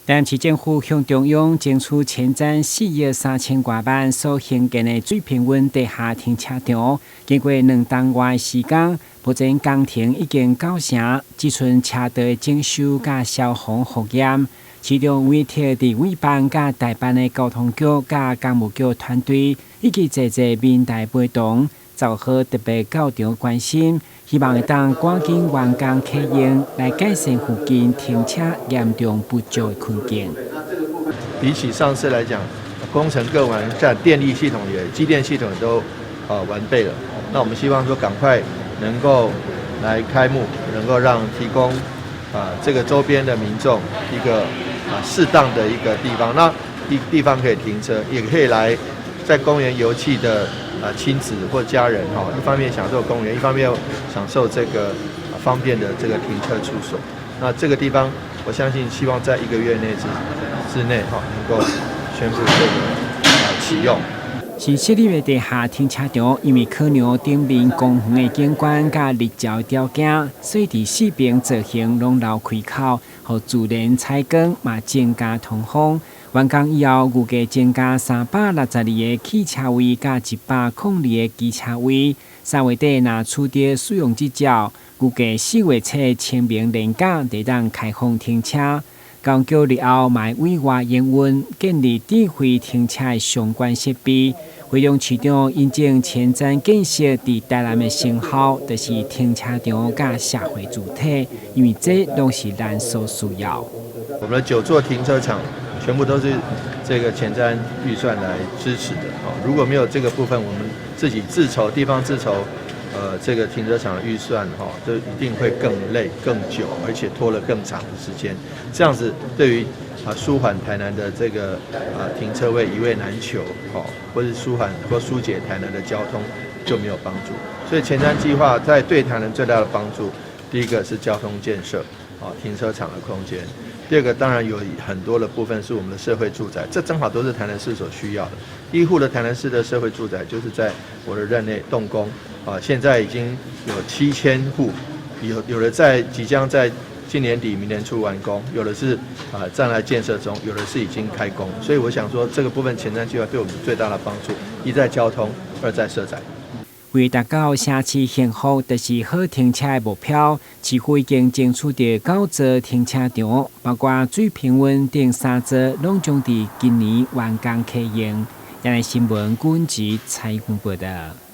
但市政府向中央争取前瞻4亿3000多万所兴建的水平稳地下停车场，经过2档外时间，目前工程已经到成，只剩车道的整修甲消防复验。其中委托伫委办甲代办的交通局甲工务局团队，以及侪民代陪同，做好特别高调关心，希望会当赶紧完工启用，来改善附近停车严重不足的困境。比起上次来讲，工程更完善，电力系统也、机电系统也都完备了。那我们希望说赶快能够来开幕，能够让提供这个周边的民众一个适当的一个地方，那地方可以停车，也可以来在公园游憩的亲子或家人一方面享受公园，一方面又享受这个方便的这个停车处所。那这个地方，我相信希望在1个月内之内能够宣布这个启用。是设立的地下停车场，因为考量顶面公园的景观甲日照条件，所以伫4边造型拢留开口，互自然采光嘛增加通风。完工以后，预计增加362个汽车位甲102个机车位。3月底若取得使用执照，预计4月初清明连假会当开放停车。交局日后嘛委外营运建立智慧停车的相关设备，会用市长因应前瞻建设伫台南的成效，就是停车场甲社会主体，因为这都是咱所需要。我们的9座停车场全部都是这个前瞻预算来支持的。如果没有这个部分，我们自己自筹，地方自筹。这个停车场的预算都一定会更累、更久，而且拖了更长的时间。这样子对于舒缓台南的这个停车位一位难求，或是舒缓或疏解台南的交通就没有帮助。所以前瞻计划在对台南最大的帮助，第一个是交通建设，停车场的空间。第二个当然有很多的部分是我们的社会住宅，这正好都是台南市所需要的。第一户的台南市的社会住宅就是在我的任内动工，现在已经有7000户，有的即将在今年底、明年初完工，有的是正在建设中，有的是已经开工。所以我想说，这个部分前瞻计划对我们最大的帮助，一在交通，二在社宅。为达到城市幸福，就是好停车的目标。市府已经争取到9座停车场，包括水平稳等3座，拢将伫今年完工启用。今日新闻，阮子采访报道。